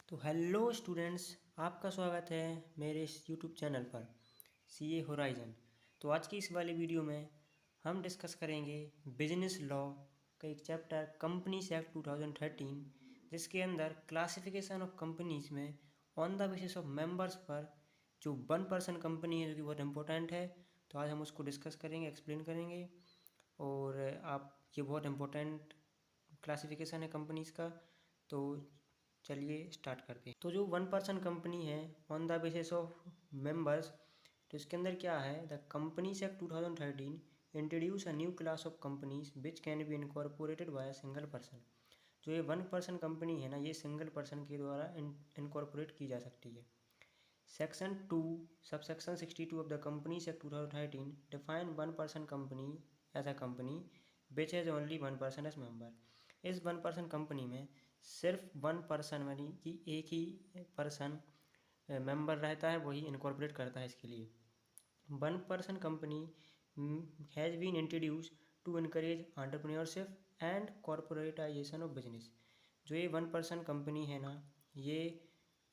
तो hello students, आपका स्वागत है मेरे इस यूट्यूब चैनल पर सीए होराइजन। तो आज की इस वाली वीडियो में हम डिस्कस करेंगे बिजनेस लॉ का एक चैप्टर कंपनीज एक्ट 2013, जिसके अंदर क्लासिफिकेशन ऑफ कंपनीज में on the basis of members पर जो 1% कंपनी है जो कि बहुत इंपॉर्टेंट है। तो आज हम उसको डिस्कस करेंगे, एक्सप्लेन करेंगे। और आप ये बहुत इम्पोर्टेंट क्लासिफिकेशन है कंपनीज का। तो चलिए स्टार्ट करते हैं। तो जो 1% कंपनी है on the basis of members, तो इसके अंदर क्या है, the companies act 2013 introduce a new class of companies which can be incorporated by a single person. जो ये 1% कंपनी है ना, ये सिंगल पर्सन के द्वारा इनकॉर्पोरेट की जा सकती है। Section 2 subsection 62 of the companies act 2013 define 1% company as a company which has only 1% as member. इस 1% कंपनी में सिर्फ 1% यानी कि एक ही पर्सन मेंबर रहता है, वही इनकॉर्पोरेट करता है। इसके लिए 1% company has been introduce to encourage entrepreneurship and corporatization of business. जो ये 1% कंपनी है ना, ये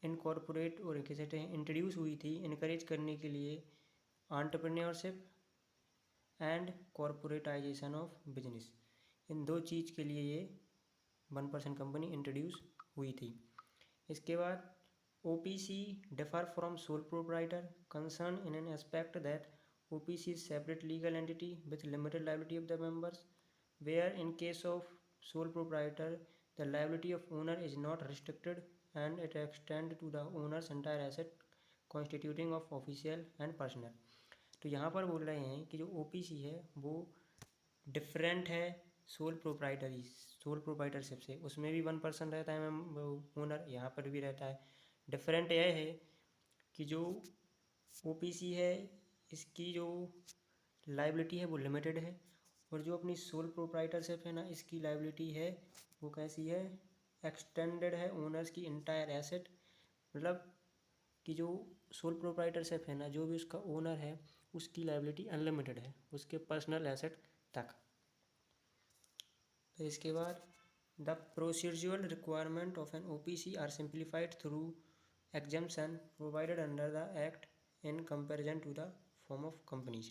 इनकॉर्पोरेट और क्या कहते हैं इंट्रोड्यूस हुई थी इनकरेज करने के लिए entrepreneurship and corporatization of business. इन दो चीज़ के लिए ये 1% कंपनी इंट्रोड्यूस हुई थी। इसके बाद OPC differ from sole proprietor concern in an aspect that OPC is separate legal entity with limited liability of the members, where in case of sole proprietor the liability of owner is not restricted and it extends to the owner's entire asset constituting of official and personal। तो यहाँ पर बोल रहे हैं कि जो OPC है वो डिफरेंट है सोल प्रोप्राइटरशिप से। उसमें भी 1% रहता है ओनर, यहाँ पर भी रहता है। डिफरेंट यह है कि जो OPC है इसकी जो लाइबिलिटी है वो लिमिटेड है, और जो अपनी सोल प्रोप्राइटरशिप है ना, इसकी लाइबिलिटी है वो कैसी है, एक्सटेंडेड है ओनर्स की इंटायर एसेट। मतलब कि जो सोल प्रोप्राइटरशिप है ना, जो भी उसका ओनर है उसकी लाइबिलिटी अनलिमिटेड है, उसके पर्सनल एसेट तक। तो इसके बाद the procedural requirement of an OPC are simplified through exemption provided under the act in comparison to the form of companies.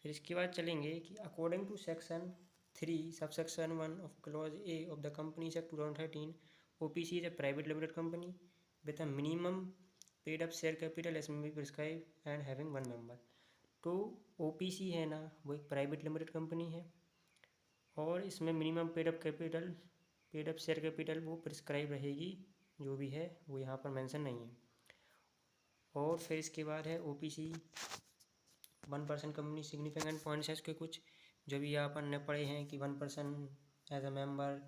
फिर इसके बाद चलेंगे कि according to section 3 subsection 1 of clause A of the companies act 2013, OPC is a private limited company with a minimum paid up share capital as be prescribe and having 1 member. तो OPC है ना, वो एक private limited company है और इसमें minimum paid up share capital वो prescribe रहेगी, जो भी है वो यहाँ पर मेंशन नहीं है। और फिर इसके बाद है OPC 1% कंपनी सिग्निफिकेंट पॉइंट्स है इसके कुछ, जो भी यहाँ पर ने पढ़े हैं कि 1% as a member,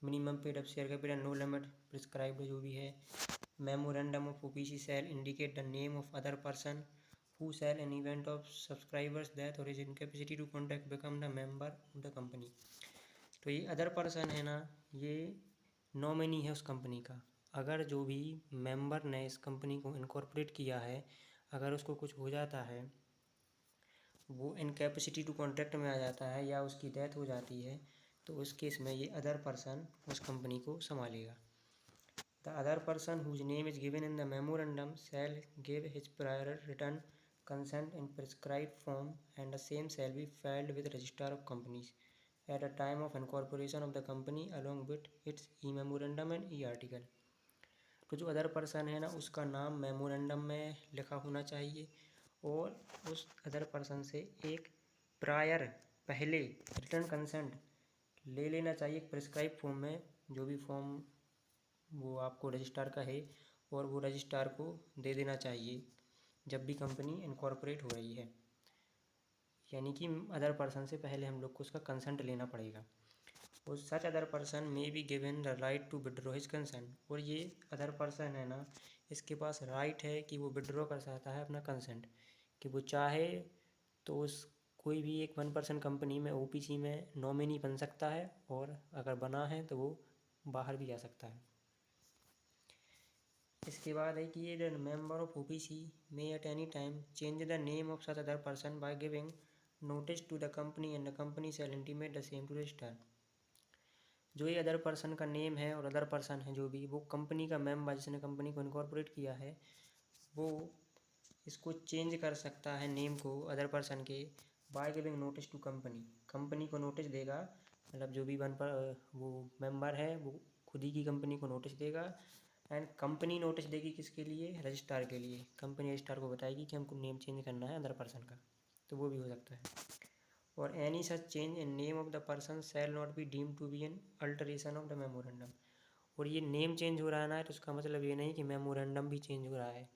minimum paid up share capital, no limit prescribed जो भी है। Memorandum of OPC shall indicate the name of other person who shall in event of subscriber's death or his incapacity to contact become the member of the company। तो ये other person है ना, ये nominee है उस company का। अगर जो भी मेंबर ने इस कंपनी को इनकॉर्पोरेट किया है, अगर उसको कुछ हो जाता है, वो इनकैपेसिटी टू कॉन्ट्रैक्ट में आ जाता है या उसकी डेथ हो जाती है, तो उस केस में ये अदर पर्सन उस कंपनी को संभालेगा। The other person whose name is given in the memorandum shall give his prior return consent in prescribed form and the same shall be filed with registrar of companies at the time of incorporation of the company along with its e-memorandum and e-article। तो जो other person है ना, उसका नाम memorandum में लिखा होना चाहिए और उस अदर पर्सन से एक प्रायर पहले रिटर्न कंसेंट ले लेना चाहिए प्रिस्क्राइब फॉर्म में, जो भी फॉर्म वो आपको रजिस्ट्रार का है, और वो रजिस्ट्रार को दे देना चाहिए जब भी कंपनी इनकॉर्पोरेट हो रही है। यानी कि अदर पर्सन से पहले हम लोग को उसका कंसेंट लेना पड़ेगा। और such other person may be given the right to withdraw his consent. और ये अदर पर्सन है ना, इसके पास राइट है कि वो विड्रॉ कर सकता है अपना कंसेंट, कि वो चाहे तो उस कोई भी एक 1% कंपनी में OPC में नॉमिनी बन सकता है, और अगर बना है तो वो बाहर भी जा सकता है। इसके बाद है कि ये the member of OPC may at any time change the name of such other person by giving notice to the company and the company shall intimate the same to register. जो ये अदर पर्सन का name है और other person है जो भी, वो company का मेंबर जिसने कंपनी को इनकॉर्पोरेट किया है, वो इसको चेंज कर सकता है नेम को अदर पर्सन के by giving notice to company. Company को नोटिस देगा, मतलब जो भी वो मेंबर है वो खुद ही की कंपनी को नोटिस देगा, एंड कंपनी नोटिस देगी किसके लिए, रजिस्ट्रार के लिए। कंपनी रजिस्ट्रार को बताएगी कि हमको नेम चेंज करना है अदर पर्सन का, तो वो भी हो सकता है। और any such change in name of the person shall not be deemed to be an alteration of the memorandum. और ये नेम चेंज हो रहा है तो उसका मतलब ये नहीं कि मेमोरेंडम भी चेंज हो रहा है,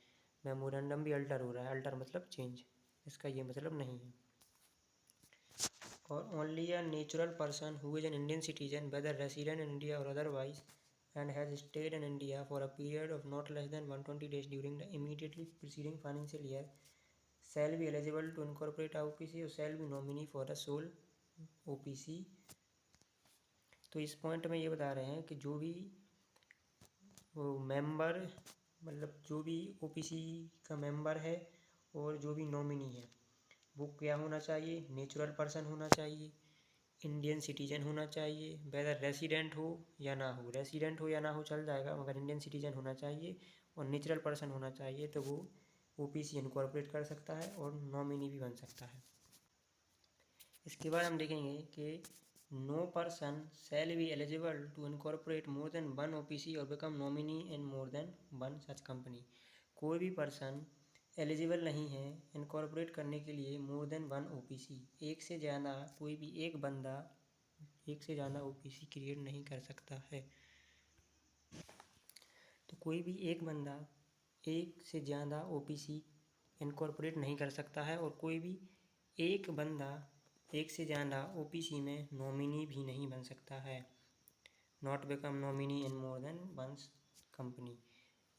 मेमोरेंडम भी अल्टर हो रहा है, अल्टर मतलब चेंज, इसका ये मतलब नहीं है। और only a natural person who is an Indian citizen whether resident in India or otherwise and has stayed in India for a period of not less than 120 days during the immediately preceding financial year shall be eligible to incorporate a OPC or shall be nominee for a sole OPC। तो इस point में ये बता रहे हैं कि जो भी वो मेंबर, मतलब जो भी OPC का मेंबर है और जो भी नॉमिनी है, वो क्या होना चाहिए, नेचुरल पर्सन होना चाहिए, इंडियन सिटीजन होना चाहिए, वेदर रेसिडेंट हो या ना हो, रेसिडेंट हो या ना हो चल जाएगा, मगर इंडियन सिटीजन होना चाहिए और नेचुरल पर्सन होना चाहिए, तो वो OPC इनकॉर्पोरेट कर सकता है और नॉमिनी भी बन सकता है। इसके बाद हम देखेंगे कि no person shall be eligible to incorporate more than one OPC और become nominee in more than one such company. कोई भी पर्सन एलिजिबल नहीं है इनकॉर्पोरेट करने के लिए मोर देन वन OPC, एक से ज़्यादा कोई भी एक बंदा एक से ज़्यादा OPC क्रिएट नहीं कर सकता है। तो कोई भी एक बंदा एक से ज़्यादा OPC इनकॉर्पोरेट नहीं कर सकता है, और कोई भी एक बंदा एक से ज़्यादा OPC में नॉमिनी भी नहीं बन सकता है। Not become nominee in more than one company,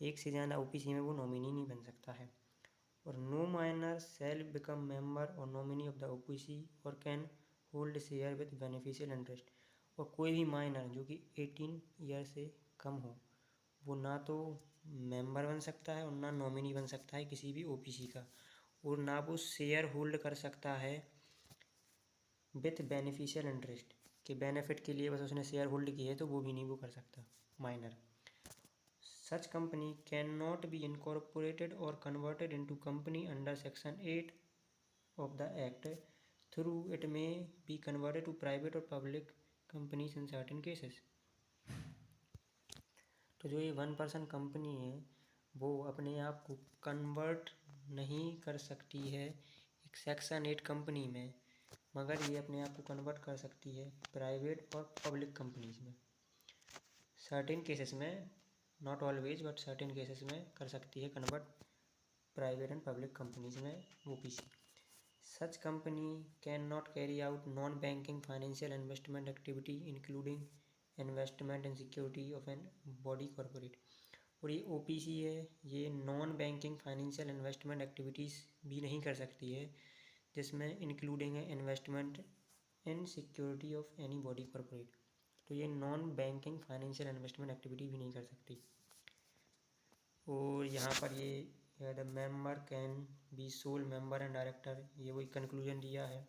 एक से ज़्यादा OPC में वो नॉमिनी नहीं बन सकता है। और no minor shall become member or nominee of the OPC or can hold share with beneficial interest. और कोई भी माइनर जो कि 18 ईयर से कम हो, वो ना तो मेंबर बन सकता है और ना नॉमिनी बन सकता है किसी भी OPC का, और ना वो शेयर होल्ड कर सकता है विथ बेनिफिशियल इंटरेस्ट, के बेनिफिट के लिए बस उसने शेयर होल्ड की है तो वो भी नहीं वो कर सकता minor. Such company cannot be incorporated or converted into company under Section 8 of the Act. Through it may be converted to private or public companies in certain cases. तो जो ये वन पर्सन कंपनी है वो अपने आप को convert नहीं कर सकती है एक सेक्शन 8 कंपनी में, मगर ये अपने आप को कन्वर्ट कर सकती है प्राइवेट और पब्लिक कंपनीज में। सर्टेन केसेस में, not always but certain cases में कर सकती है convert private and public companies में OPC। Such company can not carry out non banking financial investment activity including investment in security of an body corporate. और ये OPC है, ये non banking financial investment activities भी नहीं कर सकती है जिसमें इंक्लूडिंग है investment in security of any body corporate. तो ये non banking financial investment activity भी नहीं कर सकती। और यहाँ पर ये the member can be sole member and director, ये वही कंक्लूजन दिया है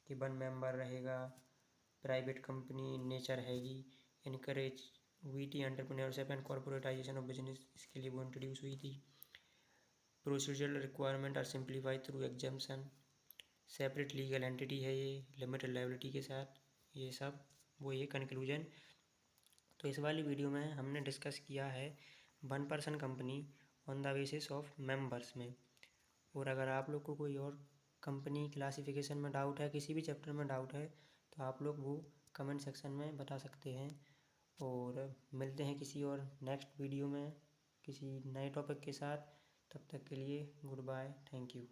कि वन मेंबर रहेगा, प्राइवेट कंपनी नेचर हैगी, इनकरेज हुई थी entrepreneurship and corporatization of business, इसके लिए वो इंट्रोड्यूस हुई थी। Procedural requirement are simplified through exemption, separate legal entity है ये लिमिटेड लायबिलिटी के साथ, ये सब वो ये कंक्लूजन। तो इस वाली वीडियो में हमने डिस्कस किया है one person company on the basis of members में। और अगर आप लोग को कोई और कंपनी क्लासिफिकेशन में डाउट है, किसी भी चैप्टर में डाउट है, तो आप लोग वो कमेंट सेक्शन में बता सकते हैं। और मिलते हैं किसी और नेक्स्ट वीडियो में किसी नए टॉपिक के साथ। तब तक के लिए गुड बाय, थैंक यू।